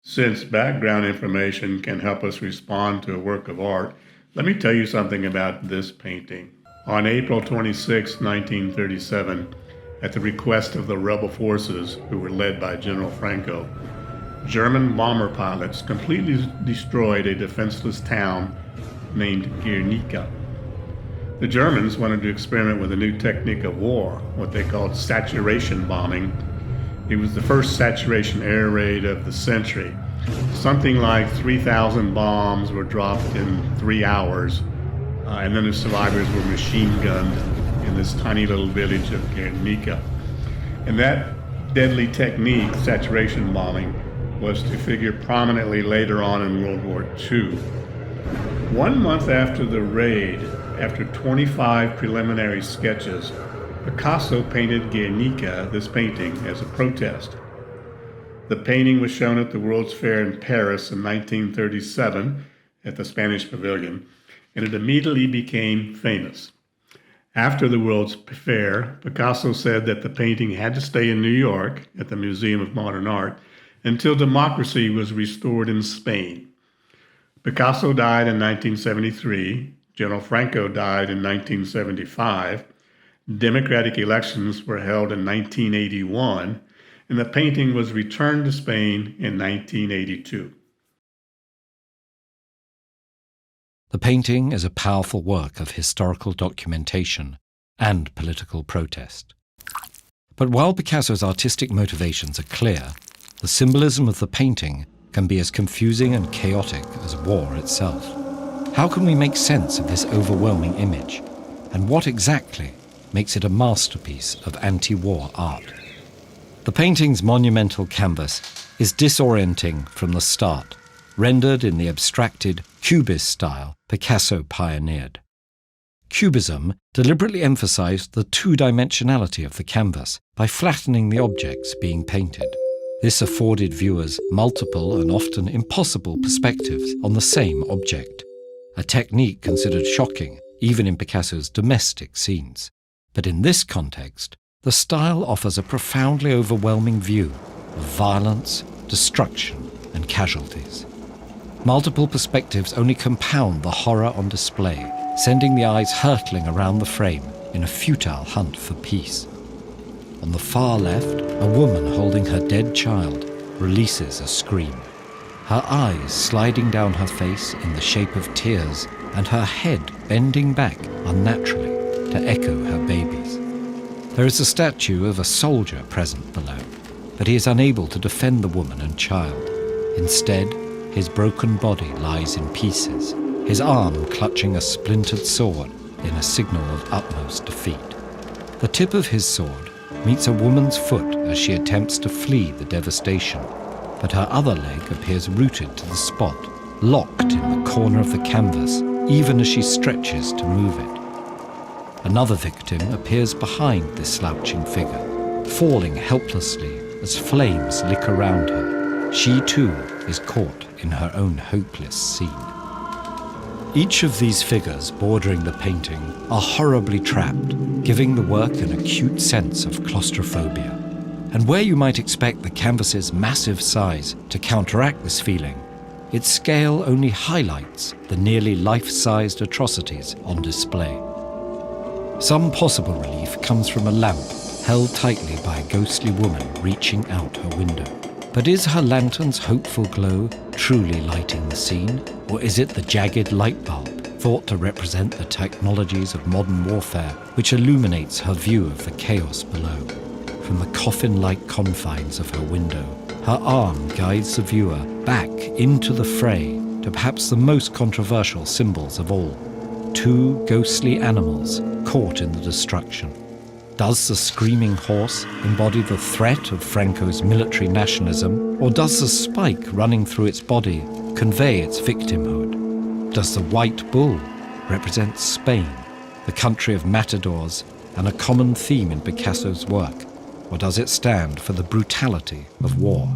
Since background information can help us respond to a work of art, let me tell you something about this painting. On April 26, 1937, at the request of the rebel forces, who were led by General Franco, German bomber pilots completely destroyed a defenseless town named Guernica. The Germans wanted to experiment with a new technique of war, what they called saturation bombing. It was the first saturation air raid of the century. Something like 3,000 bombs were dropped in 3 hours, and then the survivors were machine gunned in this tiny little village of Guernica. And that deadly technique, saturation bombing, was to figure prominently later on in World War II. 1 month after the raid, after 25 preliminary sketches, Picasso painted Guernica, this painting, as a protest. The painting was shown at the World's Fair in Paris in 1937 at the Spanish Pavilion, and it immediately became famous. After the World's Fair, Picasso said that the painting had to stay in New York at the Museum of Modern Art until democracy was restored in Spain. Picasso died in 1973, General Franco died in 1975, democratic elections were held in 1981, and the painting was returned to Spain in 1982. The painting is a powerful work of historical documentation and political protest. But while Picasso's artistic motivations are clear, the symbolism of the painting can be as confusing and chaotic as war itself. How can we make sense of this overwhelming image? And what exactly makes it a masterpiece of anti-war art? The painting's monumental canvas is disorienting from the start, rendered in the abstracted Cubist style Picasso pioneered. Cubism deliberately emphasized the two-dimensionality of the canvas by flattening the objects being painted. This afforded viewers multiple and often impossible perspectives on the same object, a technique considered shocking even in Picasso's domestic scenes. But in this context, the style offers a profoundly overwhelming view of violence, destruction, and casualties. Multiple perspectives only compound the horror on display, sending the eyes hurtling around the frame in a futile hunt for peace. On the far left, a woman holding her dead child releases a scream, her eyes sliding down her face in the shape of tears and her head bending back unnaturally to echo her baby's. There is a statue of a soldier present below, but he is unable to defend the woman and child. Instead, his broken body lies in pieces, his arm clutching a splintered sword in a signal of utmost defeat. The tip of his sword meets a woman's foot as she attempts to flee the devastation, but her other leg appears rooted to the spot, locked in the corner of the canvas, even as she stretches to move it. Another victim appears behind this slouching figure, falling helplessly as flames lick around her. She too is caught in her own hopeless scene. Each of these figures bordering the painting are horribly trapped, giving the work an acute sense of claustrophobia. And where you might expect the canvas's massive size to counteract this feeling, its scale only highlights the nearly life-sized atrocities on display. Some possible relief comes from a lamp held tightly by a ghostly woman reaching out her window. But is her lantern's hopeful glow truly lighting the scene? Or is it the jagged light bulb, thought to represent the technologies of modern warfare, which illuminates her view of the chaos below? From the coffin-like confines of her window, her arm guides the viewer back into the fray to perhaps the most controversial symbols of all: two ghostly animals caught in the destruction. Does the screaming horse embody the threat of Franco's military nationalism, or does the spike running through its body convey its victimhood? Does the white bull represent Spain, the country of matadors, and a common theme in Picasso's work, or does it stand for the brutality of war?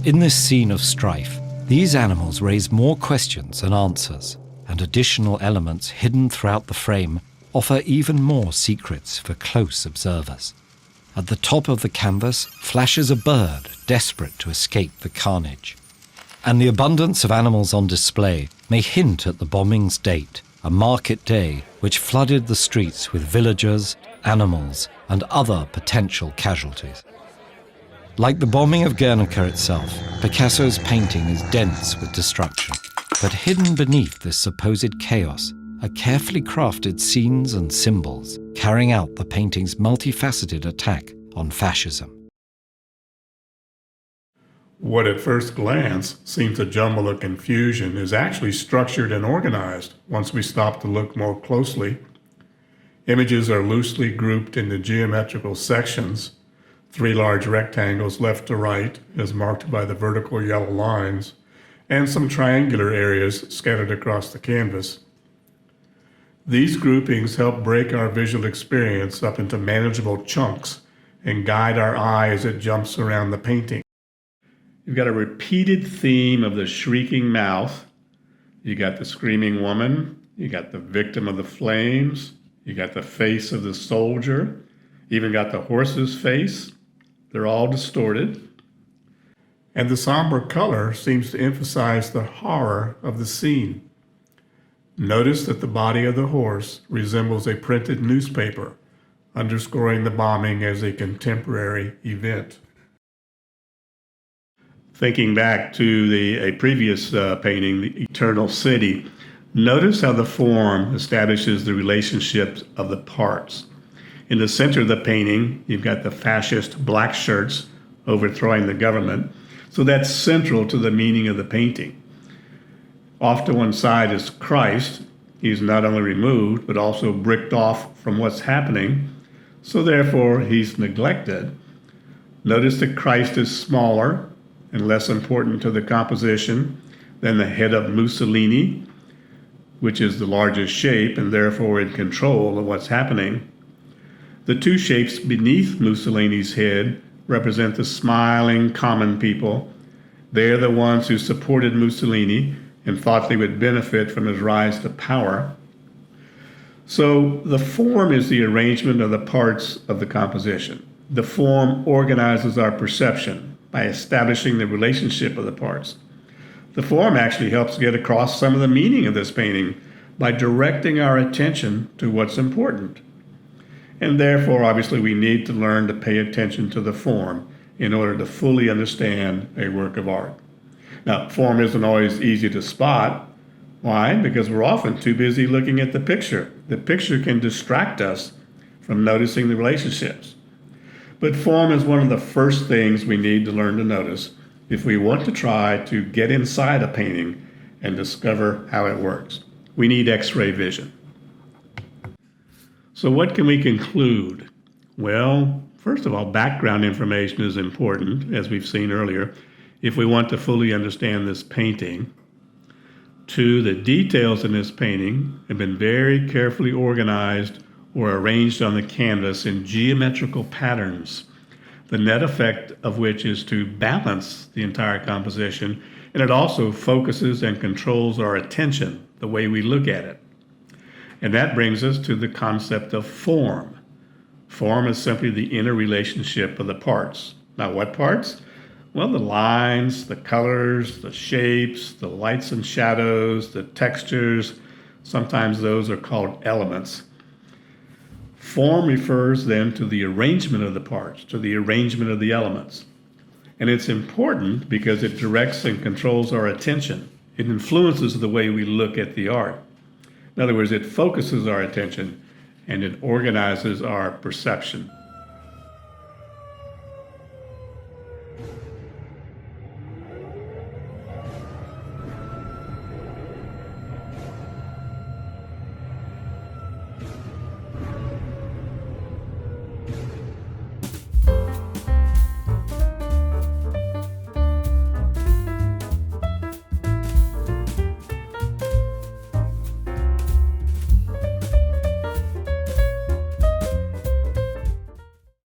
In this scene of strife, these animals raise more questions than answers, and additional elements hidden throughout the frame offer even more secrets for close observers. At the top of the canvas flashes a bird desperate to escape the carnage. And the abundance of animals on display may hint at the bombing's date, a market day which flooded the streets with villagers, animals, and other potential casualties. Like the bombing of Guernica itself, Picasso's painting is dense with destruction. But hidden beneath this supposed chaos are carefully crafted scenes and symbols carrying out the painting's multifaceted attack on fascism. What at first glance seems a jumble of confusion is actually structured and organized once we stop to look more closely. Images are loosely grouped into geometrical sections, 3 large rectangles left to right as marked by the vertical yellow lines, and some triangular areas scattered across the canvas. These groupings help break our visual experience up into manageable chunks and guide our eye as it jumps around the painting. You've got a repeated theme of the shrieking mouth. You got the screaming woman. You got the victim of the flames. You got the face of the soldier. Even got the horse's face. They're all distorted. And the somber color seems to emphasize the horror of the scene. Notice that the body of the horse resembles a printed newspaper, underscoring the bombing as a contemporary event. Thinking back to a previous painting, The Eternal City, notice how the form establishes the relationships of the parts. In the center of the painting, you've got the fascist black shirts overthrowing the government, so that's central to the meaning of the painting. Off to one side is Christ. He's not only removed, but also bricked off from what's happening, so therefore he's neglected. Notice that Christ is smaller and less important to the composition than the head of Mussolini, which is the largest shape and therefore in control of what's happening. The 2 shapes beneath Mussolini's head represent the smiling common people. They're the ones who supported Mussolini and thought they would benefit from his rise to power. So the form is the arrangement of the parts of the composition. The form organizes our perception by establishing the relationship of the parts. The form actually helps get across some of the meaning of this painting by directing our attention to what's important. And therefore, obviously, we need to learn to pay attention to the form in order to fully understand a work of art. Now, form isn't always easy to spot. Why? Because we're often too busy looking at the picture. The picture can distract us from noticing the relationships. But form is one of the first things we need to learn to notice if we want to try to get inside a painting and discover how it works. We need X-ray vision. So what can we conclude? Well, first of all, background information is important, as we've seen earlier, if we want to fully understand this painting. 2, the details in this painting have been very carefully organized or arranged on the canvas in geometrical patterns, the net effect of which is to balance the entire composition, and it also focuses and controls our attention, the way we look at it. And that brings us to the concept of form. Form is simply the inner relationship of the parts. Now, what parts? Well, the lines, the colors, the shapes, the lights and shadows, the textures, sometimes those are called elements. Form refers then to the arrangement of the parts, to the arrangement of the elements. And it's important because it directs and controls our attention. It influences the way we look at the art. In other words, it focuses our attention and it organizes our perception.